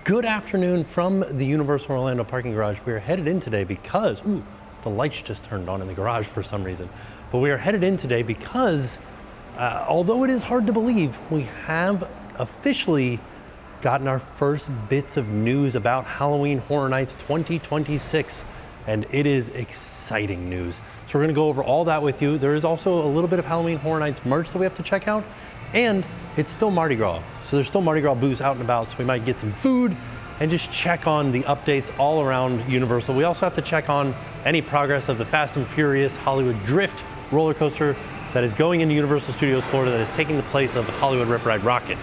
Good afternoon from the Universal Orlando parking garage. We are headed in today because, ooh, the lights just turned on in the garage for some reason. But we are headed in today because, although it is hard to believe, we have officially gotten our first bits of news about Halloween Horror Nights 2026. And it is exciting news. So we're gonna go over all that with you. There is also a little bit of Halloween Horror Nights merch that we have to check out. And it's still Mardi Gras. So there's still Mardi Gras booths out and about, so we might get some food and just check on the updates all around Universal. We also have to check on any progress of the Fast and Furious Hollywood Drift roller coaster that is going into Universal Studios Florida that is taking the place of Hollywood Rip Ride Rocket.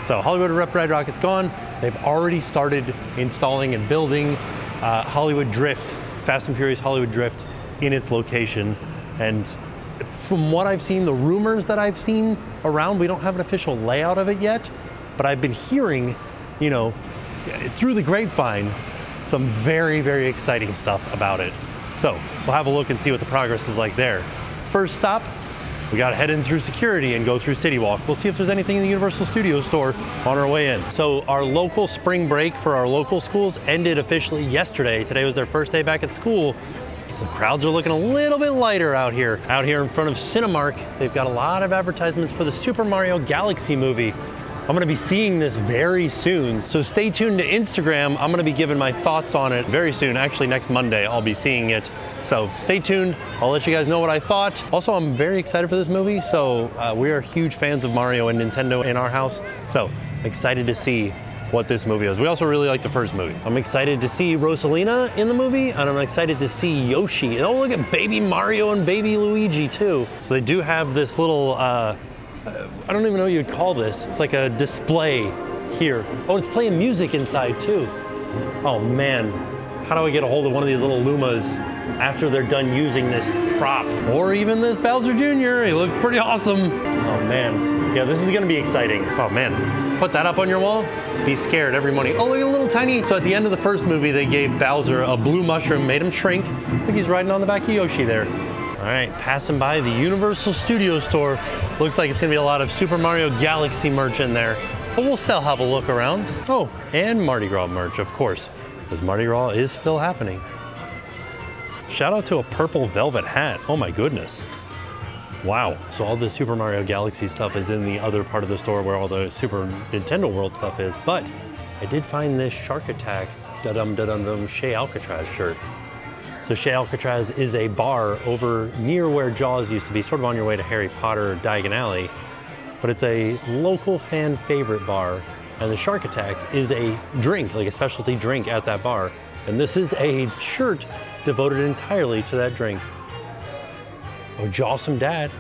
So Hollywood Rip Ride Rocket's gone. They've already started installing and building Hollywood Drift, Fast and Furious Hollywood Drift in its location. And from what I've seen, the rumors that I've seen around, we don't have an official layout of it yet, but I've been hearing, you know, through the grapevine, some very, very exciting stuff about it. So we'll have a look and see what the progress is like there. First stop, we gotta head in through security and go through CityWalk. We'll see if there's anything in the Universal Studios store on our way in. So our local spring break for our local schools ended officially yesterday. Today was their first day back at school. So the crowds are looking a little bit lighter out here. Out here in front of Cinemark, they've got a lot of advertisements for the Super Mario Galaxy movie. I'm gonna be seeing this very soon. So stay tuned to Instagram. I'm gonna be giving my thoughts on it very soon. Actually, next Monday, I'll be seeing it. So stay tuned. I'll let you guys know what I thought. Also, I'm very excited for this movie. So we are huge fans of Mario and Nintendo in our house. So excited to see what this movie is. We also really like the first movie. I'm excited to see Rosalina in the movie, and I'm excited to see Yoshi. Oh, look at baby Mario and baby Luigi too. So they do have this little, I don't even know what you'd call this. It's like a display here. Oh, it's playing music inside too. Oh man, how do I get a hold of one of these little Lumas after they're done using this prop? Or even this Bowser Jr., he looks pretty awesome. Oh man, yeah, this is gonna be exciting. Oh man, put that up on your wall, be scared every morning. Oh, look at a little tiny. So at the end of the first movie, they gave Bowser a blue mushroom, made him shrink. Look, he's riding on the back of Yoshi there. All right, passing by the Universal Studios store. Looks like it's gonna be a lot of Super Mario Galaxy merch in there, but we'll still have a look around. Oh, and Mardi Gras merch, of course, because Mardi Gras is still happening. Shout out to a purple velvet hat. Oh my goodness. Wow. So all the Super Mario Galaxy stuff is in the other part of the store where all the Super Nintendo World stuff is, but I did find this Shark Attack da-dum Chez Alcatraz shirt. So Chez Alcatraz is a bar over near where Jaws used to be, sort of on your way to Harry Potter Diagon Alley, but it's a local fan favorite bar, and the Shark Attack is a drink, like a specialty drink at that bar, and this is a shirt devoted entirely to that drink. Oh, Jawsome Dad.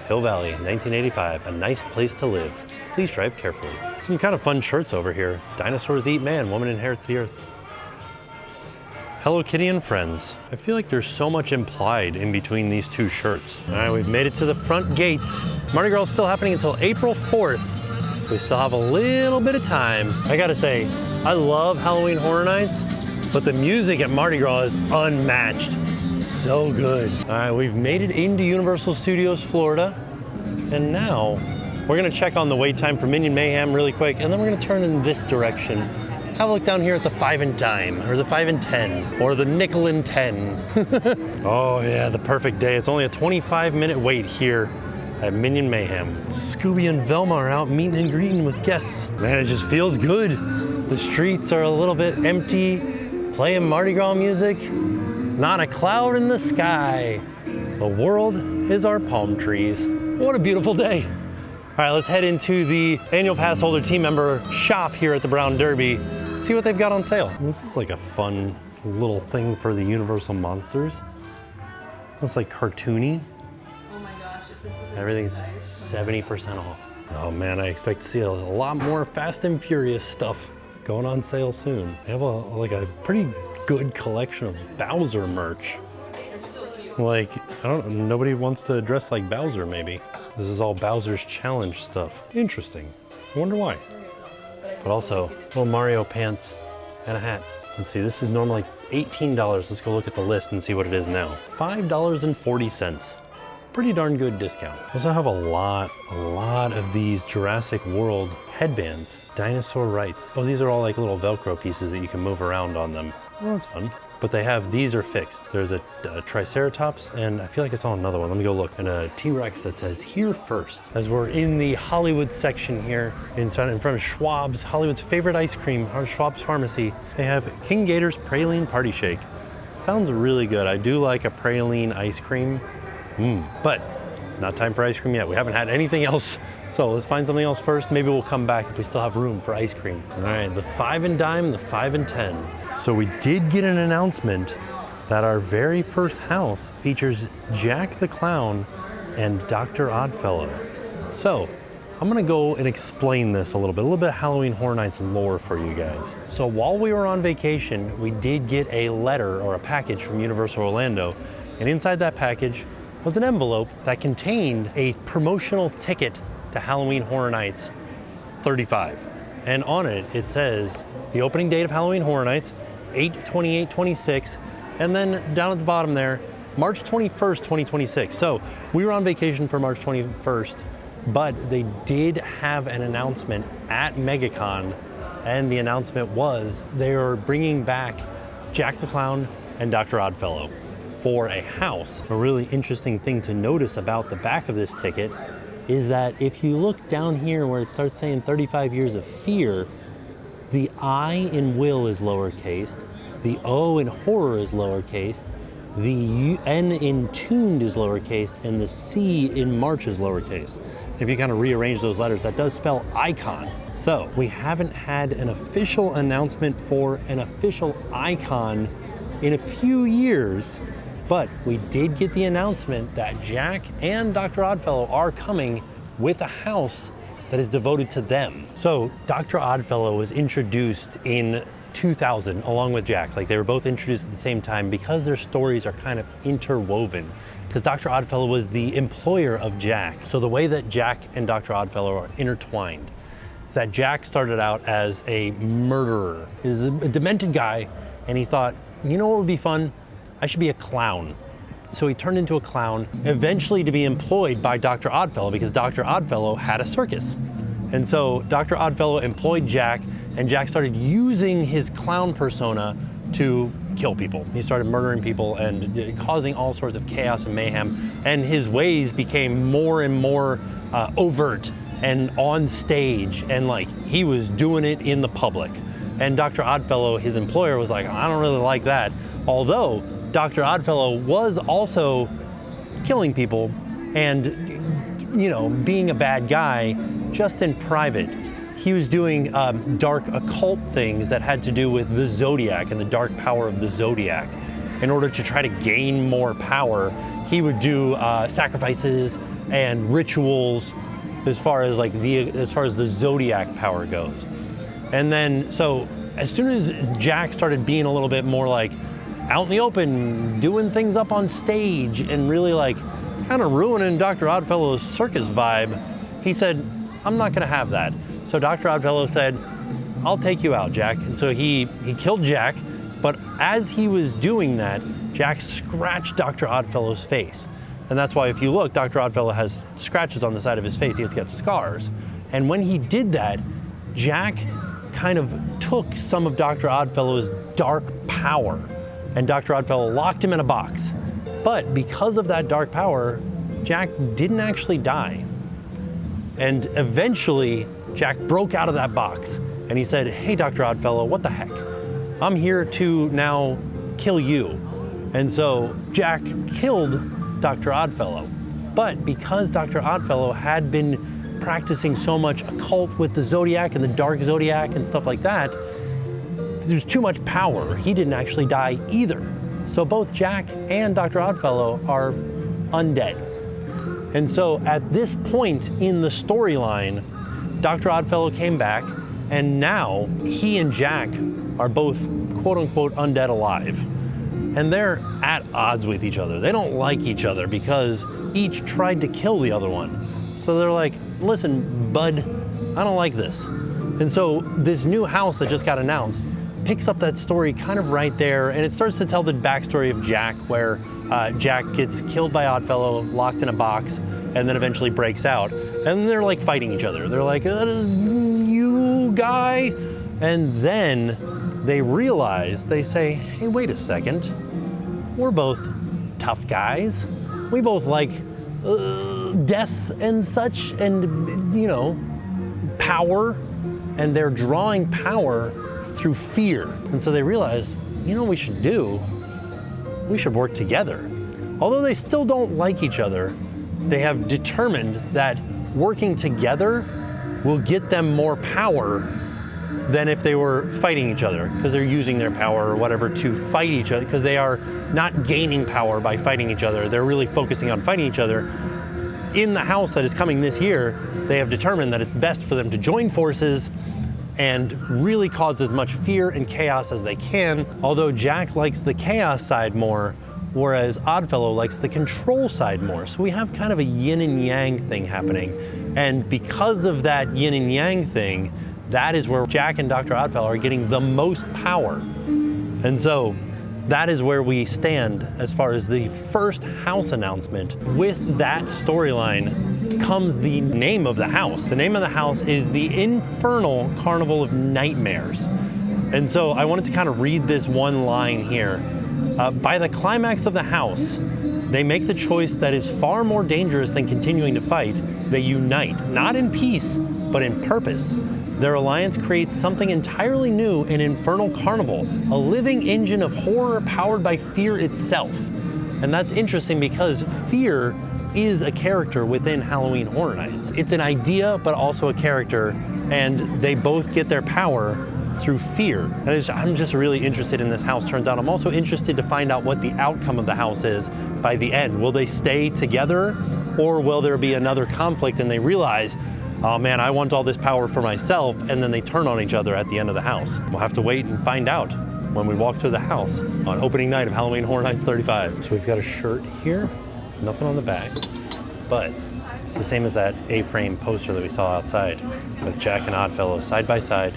Hill Valley, 1985, a nice place to live. Please drive carefully. Some kind of fun shirts over here. Dinosaurs eat man, woman inherits the earth. Hello Kitty and friends. I feel like there's so much implied in between these two shirts. All right, we've made it to the front gates. Mardi Gras is still happening until April 4th. We still have a little bit of time. I gotta say, I love Halloween Horror Nights, but the music at Mardi Gras is unmatched. So good. All right, we've made it into Universal Studios Florida, and now we're gonna check on the wait time for Minion Mayhem really quick, and then we're gonna turn in this direction. Have a look down here at the 5 and dime, or the 5 and 10, or the nickel and 10. Oh yeah, the perfect day. It's only a 25-minute wait here at Minion Mayhem. Scooby and Velma are out meeting and greeting with guests. Man, it just feels good. The streets are a little bit empty, playing Mardi Gras music. Not a cloud in the sky. The world is our palm trees. What a beautiful day. All right, let's head into the annual pass holder team member shop here at the Brown Derby. See what they've got on sale. This is like a fun little thing for the Universal Monsters. Looks like cartoony. Oh my gosh, if this was everything's 70% off. Oh man, I expect to see a lot more Fast and Furious stuff going on sale soon. They have like a pretty good collection of Bowser merch. Like, I don't know, nobody wants to dress like Bowser maybe. This is all Bowser's Challenge stuff. Interesting. I wonder why. But also, little Mario pants and a hat. Let's see, this is normally $18. Let's go look at the list and see what it is now. $5.40. Pretty darn good discount. We also have a lot of these Jurassic World Headbands, dinosaur rights. Oh, these are all like little Velcro pieces that you can move around on them. Oh, that's fun. But they have, these are fixed. There's a Triceratops, and I feel like I saw another one. Let me go look. And a T-Rex that says here first. As we're in the Hollywood section here, in front of Schwab's, Hollywood's favorite ice cream, Schwab's Pharmacy. They have King Gator's Praline Party Shake. Sounds really good. I do like a praline ice cream, but it's not time for ice cream yet. We haven't had anything else. So let's find something else first. Maybe we'll come back if we still have room for ice cream. All right, the 5 and dime, the 5 and 10. So we did get an announcement that our very first house features Jack the Clown and Dr. Oddfellow. So I'm gonna go and explain this a little bit of Halloween Horror Nights lore for you guys. So while we were on vacation, we did get a letter or a package from Universal Orlando, and inside that package was an envelope that contained a promotional ticket to Halloween Horror Nights 35. And on it, it says the opening date of Halloween Horror Nights, 8/28/26, and then down at the bottom there, March 21st, 2026. So we were on vacation for March 21st, but they did have an announcement at MegaCon, and the announcement was they are bringing back Jack the Clown and Dr. Oddfellow for a house. A really interesting thing to notice about the back of this ticket is that if you look down here where it starts saying 35 years of fear, the I in will is lowercase, the O in horror is lowercase, the N in tuned is lowercase, and the C in March is lowercase. If you kind of rearrange those letters, that does spell icon. So we haven't had an official announcement for an official icon in a few years, but we did get the announcement that Jack and Dr. Oddfellow are coming with a house that is devoted to them. So Dr. Oddfellow was introduced in 2000 along with Jack. Like, they were both introduced at the same time because their stories are kind of interwoven, because Dr. Oddfellow was the employer of Jack. So the way that Jack and Dr. Oddfellow are intertwined is that Jack started out as a murderer. He was a demented guy, and he thought, you know what would be fun? I should be a clown. So he turned into a clown, eventually to be employed by Dr. Oddfellow, because Dr. Oddfellow had a circus. And so Dr. Oddfellow employed Jack, and Jack started using his clown persona to kill people. He started murdering people and causing all sorts of chaos and mayhem. And his ways became more and more overt and on stage, and like, he was doing it in the public. And Dr. Oddfellow, his employer, was like, I don't really like that. Although Dr. Oddfellow was also killing people and, you know, being a bad guy just in private. He was doing dark occult things that had to do with the Zodiac and the dark power of the Zodiac. In order to try to gain more power, he would do sacrifices and rituals as far as the Zodiac power goes. And then, so as soon as Jack started being a little bit more like out in the open, doing things up on stage and really like kind of ruining Dr. Oddfellow's circus vibe, he said, I'm not gonna have that. So Dr. Oddfellow said, I'll take you out, Jack. And so he killed Jack, but as he was doing that, Jack scratched Dr. Oddfellow's face. And that's why if you look, Dr. Oddfellow has scratches on the side of his face. He has got scars. And when he did that, Jack kind of took some of Dr. Oddfellow's dark power, and Dr. Oddfellow locked him in a box. But because of that dark power, Jack didn't actually die. And eventually, Jack broke out of that box, and he said, hey, Dr. Oddfellow, what the heck? I'm here to now kill you. And so Jack killed Dr. Oddfellow. But because Dr. Oddfellow had been practicing so much occult with the Zodiac and the dark Zodiac and stuff like that, there's too much power. He didn't actually die either. So both Jack and Dr. Oddfellow are undead. And so at this point in the storyline, Dr. Oddfellow came back, and now he and Jack are both quote unquote undead alive. And they're at odds with each other. They don't like each other because each tried to kill the other one. So they're like, listen, bud, I don't like this. And so this new house that just got announced picks up that story kind of right there, and it starts to tell the backstory of Jack, where Jack gets killed by Oddfellow, locked in a box, and then eventually breaks out. And they're like fighting each other. They're like, you guy. And then they realize, they say, hey, wait a second. We're both tough guys. We both like death and such, and, you know, power. And they're drawing power through fear. And so they realize, you know what we should do? We should work together. Although they still don't like each other, they have determined that working together will get them more power than if they were fighting each other, because they're using their power or whatever to fight each other, because they are not gaining power by fighting each other. They're really focusing on fighting each other. In the house that is coming this year, they have determined that it's best for them to join forces and really cause as much fear and chaos as they can. Although Jack likes the chaos side more, whereas Oddfellow likes the control side more. So we have kind of a yin and yang thing happening. And because of that yin and yang thing, that is where Jack and Dr. Oddfellow are getting the most power. And so that is where we stand as far as the first house announcement. With that storyline comes the name of the house. The name of the house is the Infernal Carnival of Nightmares. And so I wanted to kind of read this one line here. By the climax of the house, they make the choice that is far more dangerous than continuing to fight. They unite, not in peace, but in purpose. Their alliance creates something entirely new, an infernal carnival, a living engine of horror powered by fear itself. And that's interesting because fear is a character within Halloween Horror Nights. It's an idea, but also a character, and they both get their power through fear. And I'm just really interested in this house, turns out. I'm also interested to find out what the outcome of the house is by the end. Will they stay together, or will there be another conflict and they realize, oh man, I want all this power for myself, and then they turn on each other at the end of the house? We'll have to wait and find out when we walk through the house on opening night of Halloween Horror Nights 35. So we've got a shirt here, nothing on the back, but it's the same as that A-frame poster that we saw outside with Jack and Oddfellow side by side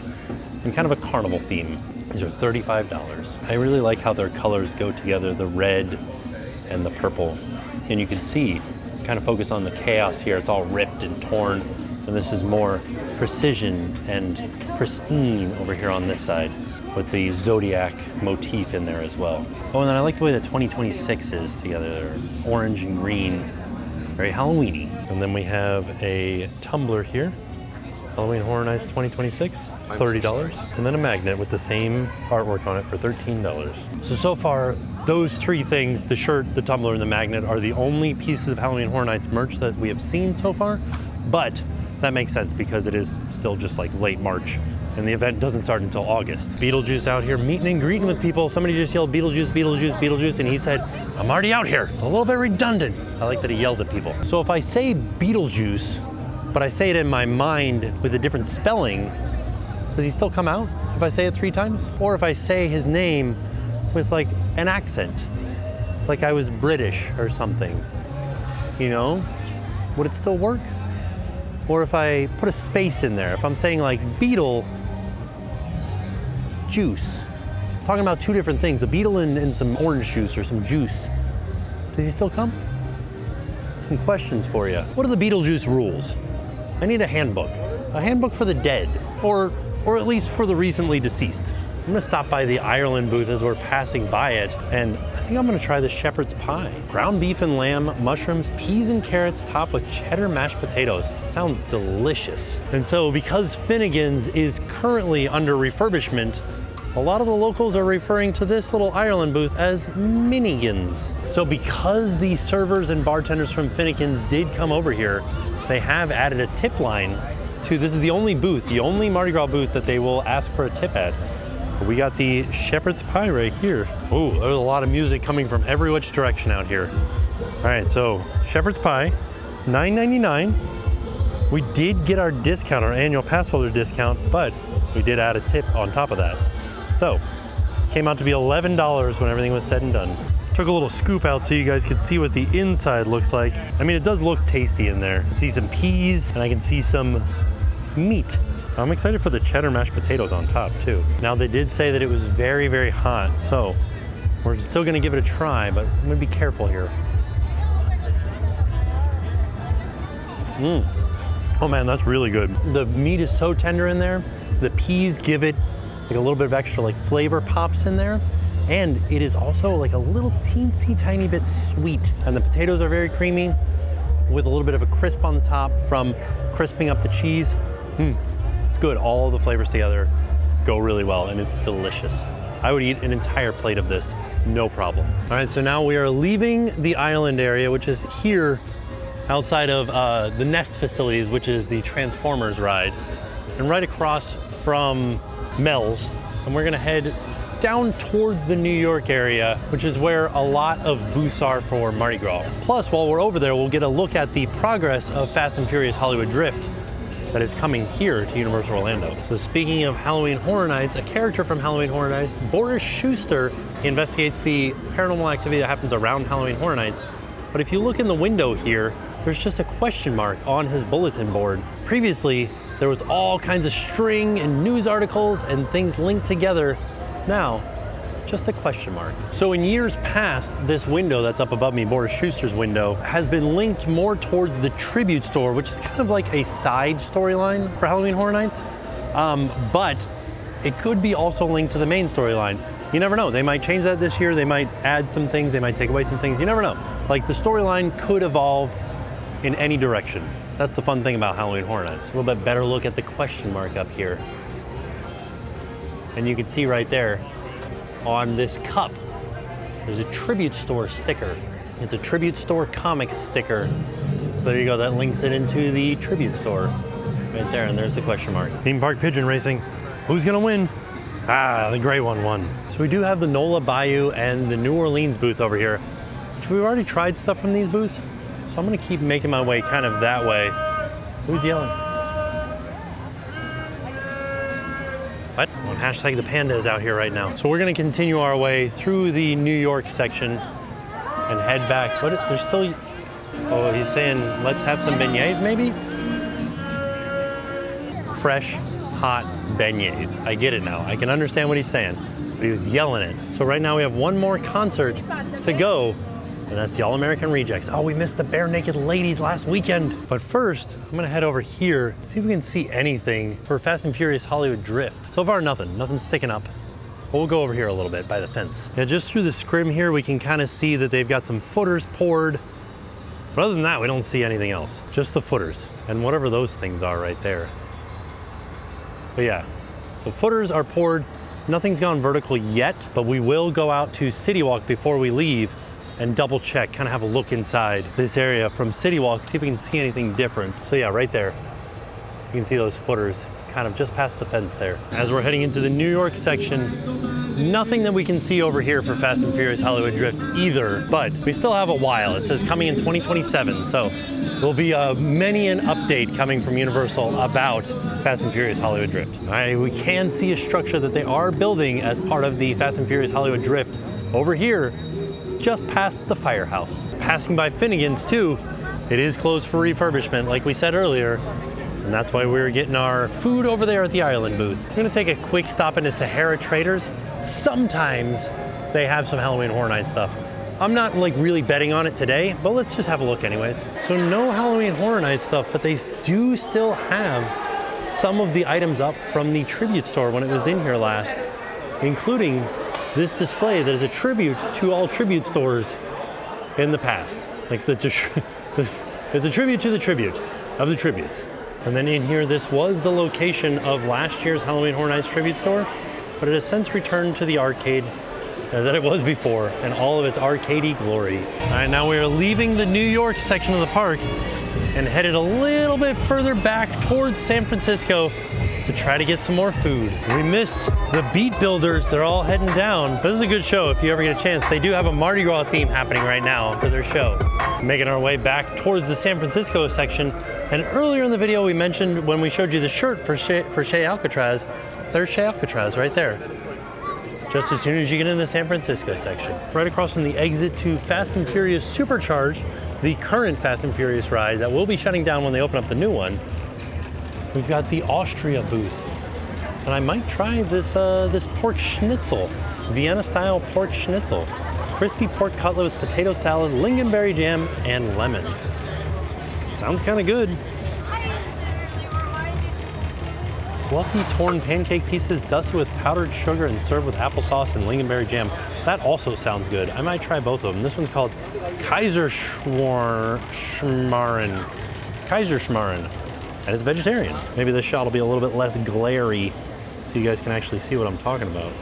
in kind of a carnival theme. These are $35. I really like how their colors go together, the red and the purple. And you can see, kind of focus on the chaos here. It's all ripped and torn. And this is more precision and pristine over here on this side with the Zodiac motif in there as well. Oh, and then I like the way the 2026 is together. They're orange and green, very Halloween-y. And then we have a tumbler here, Halloween Horror Nights 2026, $30. And then a magnet with the same artwork on it for $13. So far, those three things, the shirt, the tumbler, and the magnet, are the only pieces of Halloween Horror Nights merch that we have seen so far. But that makes sense because it is still just like late March and the event doesn't start until August. Beetlejuice out here meeting and greeting with people. Somebody just yelled Beetlejuice, Beetlejuice, Beetlejuice, and he said, I'm already out here. It's a little bit redundant. I like that he yells at people. So if I say Beetlejuice, but I say it in my mind with a different spelling, does he still come out if I say it 3 times? Or if I say his name with like an accent, like I was British or something, you know, would it still work? Or if I put a space in there, if I'm saying like beetle juice, I'm talking about 2 different things, a beetle and some orange juice or some juice, does he still come? Some questions for you. What are the Beetlejuice rules? I need a handbook for the dead, or at least for the recently deceased. I'm gonna stop by the Ireland booth as we're passing by it, and I think I'm gonna try the shepherd's pie. Ground beef and lamb, mushrooms, peas and carrots topped with cheddar mashed potatoes. Sounds delicious. And so because Finnegan's is currently under refurbishment, a lot of the locals are referring to this little Ireland booth as Minigans. So because the servers and bartenders from Finnegan's did come over here, they have added a tip line to, this is the only booth, the only Mardi Gras booth that they will ask for a tip at. We got the shepherd's pie right here. Oh, there's a lot of music coming from every which direction out here. All right, so shepherd's pie, $9.99. We did get our discount, our annual pass holder discount, but we did add a tip on top of that. So, came out to be $11 when everything was said and done. Took a little scoop out so you guys could see what the inside looks like. I mean, it does look tasty in there. I see some peas and I can see some meat. I'm excited for the cheddar mashed potatoes on top too. Now they did say that it was very, very hot, so we're still gonna give it a try, but I'm gonna be careful here. Oh man, that's really good. The meat is so tender in there. The peas give it like a little bit of extra like flavor pops in there. And it is also like a little teensy tiny bit sweet. And the potatoes are very creamy with a little bit of a crisp on the top from crisping up the cheese. It's good. All the flavors together go really well and it's delicious. I would eat an entire plate of this, no problem. All right, so now we are leaving the island area, which is here outside of the Nest facilities, which is the Transformers ride, and right across from Mel's. And we're gonna head down towards the New York area, which is where a lot of booths are for Mardi Gras. Plus, while we're over there, we'll get a look at the progress of Fast and Furious Hollywood Drift that is coming here to Universal Orlando. So speaking of Halloween Horror Nights, a character from Halloween Horror Nights, Boris Schuster, he investigates the paranormal activity that happens around Halloween Horror Nights. But if you look in the window here, there's just a question mark on his bulletin board. Previously, there was all kinds of string and news articles and things linked together. Now, just a question mark. So in years past, this window that's up above me, Boris Schuster's window, has been linked more towards the tribute store, which is kind of like a side storyline for Halloween Horror Nights. But it could be also linked to the main storyline. You never know, they might change that this year, they might add some things, they might take away some things, you never know. Like the storyline could evolve in any direction. That's the fun thing about Halloween Horror Nights. A little bit better look at the question mark up here. And you can see right there, on this cup, there's a tribute store sticker. It's a tribute store comics sticker. So there you go, that links it into the tribute store right there, and there's the question mark. Theme park pigeon racing. Who's gonna win? Ah, the gray one won. So we do have the NOLA Bayou and the New Orleans booth over here, which we've already tried stuff from these booths. So I'm gonna keep making my way kind of that way. Who's yelling? What? Well, hashtag the panda is out here right now. So we're gonna continue our way through the New York section and head back. What? There's still, oh, he's saying, let's have some beignets maybe? Fresh, hot beignets. I get it now. I can understand what he's saying, but he was yelling it. So right now we have one more concert to go, and that's the All-American Rejects. Oh, we missed the Bare Naked Ladies last weekend. But first, I'm gonna head over here, see if we can see anything for Fast and Furious Hollywood Drift. So far, nothing's sticking up. But we'll go over here a little bit by the fence. Yeah, just through the scrim here, we can kind of see that they've got some footers poured. But other than that, we don't see anything else. Just the footers and whatever those things are right there. But yeah, so footers are poured. Nothing's gone vertical yet, but we will go out to CityWalk before we leave and double check, kind of have a look inside this area from CityWalk, see if we can see anything different. So yeah, right there, you can see those footers kind of just past the fence there. As we're heading into the New York section, nothing that we can see over here for Fast and Furious Hollywood Drift either, but we still have a while. It says coming in 2027, so there'll be many an update coming from Universal about Fast and Furious Hollywood Drift. We can see a structure that they are building as part of the Fast and Furious Hollywood Drift over here, just past the firehouse. Passing by Finnegan's too, it is closed for refurbishment, like we said earlier, and that's why we're getting our food over there at the Island booth. We're gonna take a quick stop into Sahara Traders. Sometimes they have some Halloween Horror Nights stuff. I'm not like really betting on it today, but let's just have a look anyways. So no Halloween Horror Nights stuff, but they do still have some of the items up from the tribute store when it was in here last, including this display that is a tribute to all tribute stores in the past. Like it's a tribute to the tribute of the tributes. And then in here, this was the location of last year's Halloween Horror Nights tribute store, but it has since returned to the arcade that it was before and all of its arcadey glory. All right, now we are leaving the New York section of the park and headed a little bit further back towards San Francisco to try to get some more food. We miss the Beat Builders. They're all heading down. This is a good show if you ever get a chance. They do have a Mardi Gras theme happening right now for their show. Making our way back towards the San Francisco section. And earlier in the video, we mentioned when we showed you the shirt for Shea Alcatraz, there's Shea Alcatraz right there. Just as soon as you get in the San Francisco section. Right across from the exit to Fast and Furious Supercharged, the current Fast and Furious ride that will be shutting down when they open up the new one. We've got the Austria booth, and I might try this this pork schnitzel, Vienna style pork schnitzel, crispy pork cutlet with potato salad, lingonberry jam, and lemon. Sounds kind of good. Fluffy torn pancake pieces dusted with powdered sugar and served with applesauce and lingonberry jam. That also sounds good. I might try both of them. This one's called Kaiserschmarren. Kaiserschmarren. And it's vegetarian. Maybe this shot will be a little bit less glary so you guys can actually see what I'm talking about.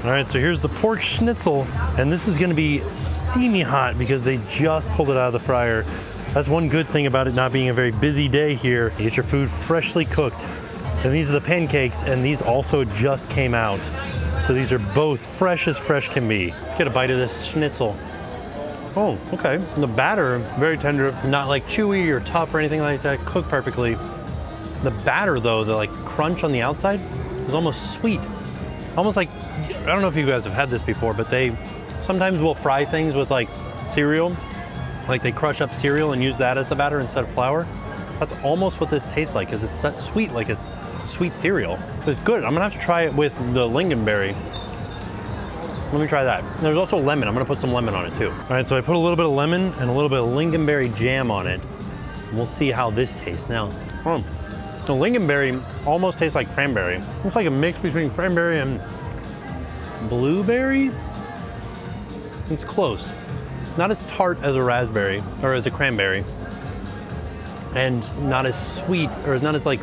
All right, so here's the pork schnitzel, and this is gonna be steamy hot because they just pulled it out of the fryer. That's one good thing about it not being a very busy day here. You get your food freshly cooked. And these are the pancakes, and these also just came out. So these are both fresh as fresh can be. Let's get a bite of this schnitzel. Oh, okay. And the batter, very tender, not like chewy or tough or anything like that, cooked perfectly. The batter though, the like crunch on the outside is almost sweet. Almost like, I don't know if you guys have had this before, but they sometimes will fry things with like cereal. Like they crush up cereal and use that as the batter instead of flour. That's almost what this tastes like, because it's that sweet, like it's sweet cereal. It's good. I'm gonna have to try it with the lingonberry. Let me try that. There's also lemon. I'm gonna put some lemon on it too. All right, so I put a little bit of lemon and a little bit of lingonberry jam on it. And we'll see how this tastes now. The lingonberry almost tastes like cranberry. It's like a mix between cranberry and blueberry. It's close. Not as tart as a raspberry or as a cranberry, and not as sweet or not as like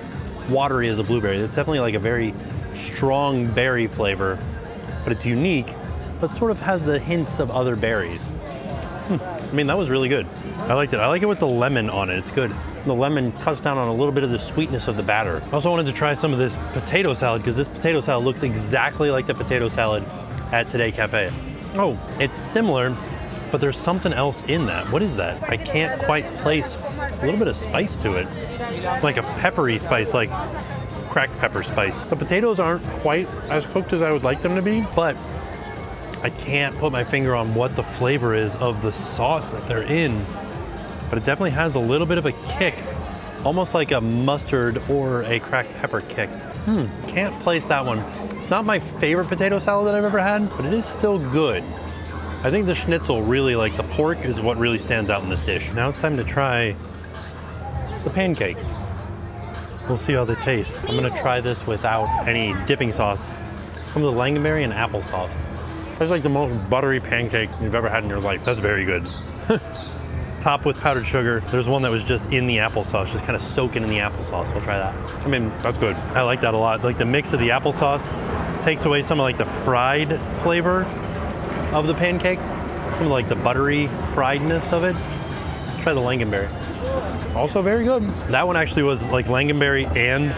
watery as a blueberry. It's definitely like a very strong berry flavor, but it's unique, but sort of has the hints of other berries. I mean, that was really good. I liked it. I like it with the lemon on it. It's good. The lemon cuts down on a little bit of the sweetness of the batter. I also wanted to try some of this potato salad because this potato salad looks exactly like the potato salad at Today Cafe. Oh, it's similar, but there's something else in that. What is that? I can't quite place a little bit of spice to it. Like a peppery spice, like cracked pepper spice. The potatoes aren't quite as cooked as I would like them to be, but I can't put my finger on what the flavor is of the sauce that they're in. But it definitely has a little bit of a kick, almost like a mustard or a cracked pepper kick. Can't place that one. Not my favorite potato salad that I've ever had, but it is still good. I think the schnitzel really, like the pork, is what really stands out in this dish. Now it's time to try the pancakes. We'll see how they taste. I'm gonna try this without any dipping sauce. Some of the lingonberry and applesauce. That's like the most buttery pancake you've ever had in your life. That's very good. Topped with powdered sugar. There's one that was just in the applesauce, just kind of soaking in the applesauce. We'll try that. I mean, that's good. I like that a lot. Like the mix of the applesauce takes away some of like the fried flavor of the pancake. Some of like the buttery friedness of it. Let's try the lingonberry. Also very good. That one actually was like lingonberry and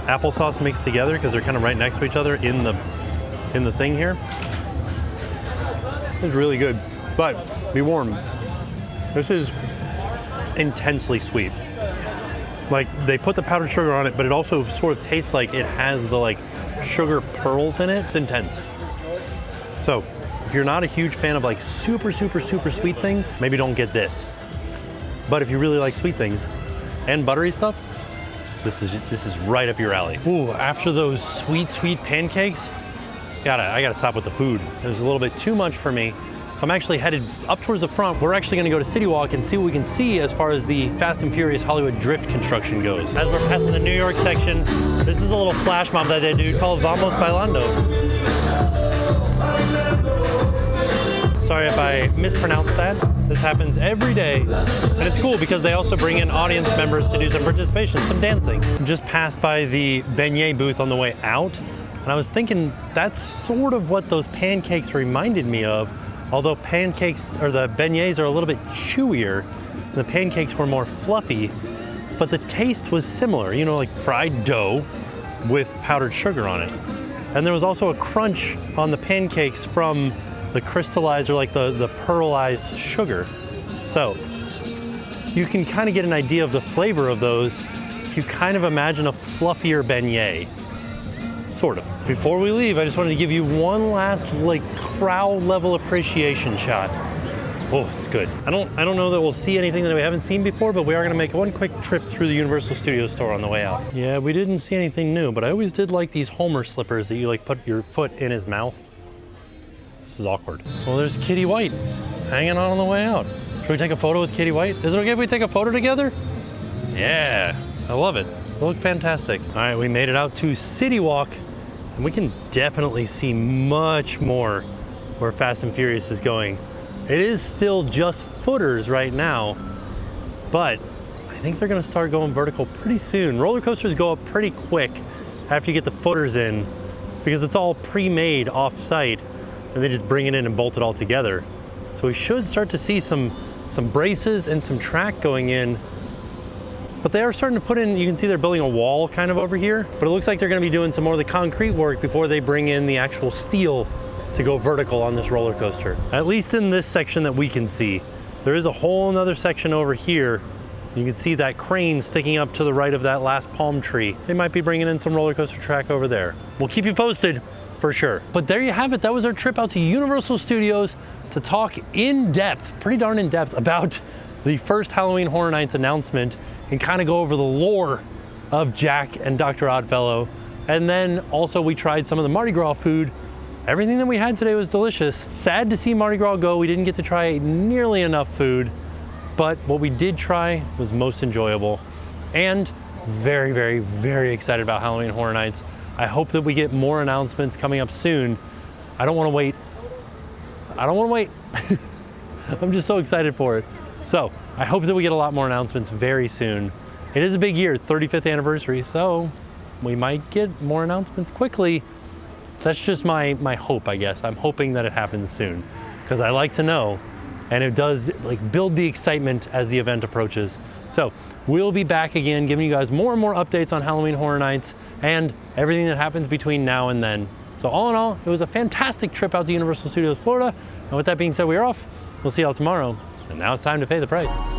applesauce mixed together because they're kind of right next to each other in the thing here. It's really good, but be warned, this is intensely sweet. Like they put the powdered sugar on it, but it also sort of tastes like it has the like sugar pearls in it. It's intense. So if you're not a huge fan of like super sweet things, maybe don't get this. But if you really like sweet things and buttery stuff, this is right up your alley. Ooh, after those sweet pancakes, I gotta stop with the food. There's a little bit too much for me. So I'm actually headed up towards the front. We're actually gonna go to CityWalk and see what we can see as far as the Fast and Furious Hollywood Drift construction goes. As we're passing the New York section, this is a little flash mob that they do called Vamos Bailando. Sorry if I mispronounced that. This happens every day. And it's cool because they also bring in audience members to do some participation, some dancing. Just passed by the beignet booth on the way out. And I was thinking that's sort of what those pancakes reminded me of. Although pancakes, or the beignets, are a little bit chewier, the pancakes were more fluffy, but the taste was similar, you know, like fried dough with powdered sugar on it. And there was also a crunch on the pancakes from the crystallized, or like the pearlized sugar. So you can kind of get an idea of the flavor of those if you kind of imagine a fluffier beignet. Sort of. Before we leave, I just wanted to give you one last like crowd level appreciation shot. Oh, it's good. I don't know that we'll see anything that we haven't seen before, but we are gonna make one quick trip through the Universal Studios store on the way out. Yeah, we didn't see anything new, but I always did like these Homer slippers that you like put your foot in his mouth. This is awkward. Well, there's Kitty White hanging on the way out. Should we take a photo with Kitty White? Is it okay if we take a photo together? Yeah, I love it. They look fantastic. All right, we made it out to CityWalk, and we can definitely see much more where Fast and Furious is going. It is still just footers right now, but I think they're gonna start going vertical pretty soon. Roller coasters go up pretty quick after you get the footers in because it's all pre-made off-site and they just bring it in and bolt it all together. So we should start to see some braces and some track going in. But they are starting to put in, you can see they're building a wall kind of over here, but it looks like they're gonna be doing some more of the concrete work before they bring in the actual steel to go vertical on this roller coaster. At least in this section that we can see. There is a whole nother section over here. You can see that crane sticking up to the right of that last palm tree. They might be bringing in some roller coaster track over there. We'll keep you posted for sure. But there you have it. That was our trip out to Universal Studios to talk in depth, pretty darn in depth, about the first Halloween Horror Nights announcement and kind of go over the lore of Jack and Dr. Oddfellow. And then also we tried some of the Mardi Gras food. Everything that we had today was delicious. Sad to see Mardi Gras go. We didn't get to try nearly enough food, but what we did try was most enjoyable and very, very, very excited about Halloween Horror Nights. I hope that we get more announcements coming up soon. I don't want to wait. I don't want to wait. I'm just so excited for it. So I hope that we get a lot more announcements very soon. It is a big year, 35th anniversary, so we might get more announcements quickly. That's just my hope, I guess. I'm hoping that it happens soon because I like to know, and it does like build the excitement as the event approaches. So we'll be back again, giving you guys more and more updates on Halloween Horror Nights and everything that happens between now and then. So all in all, it was a fantastic trip out to Universal Studios Florida. And with that being said, we are off. We'll see y'all tomorrow. And now it's time to pay the price.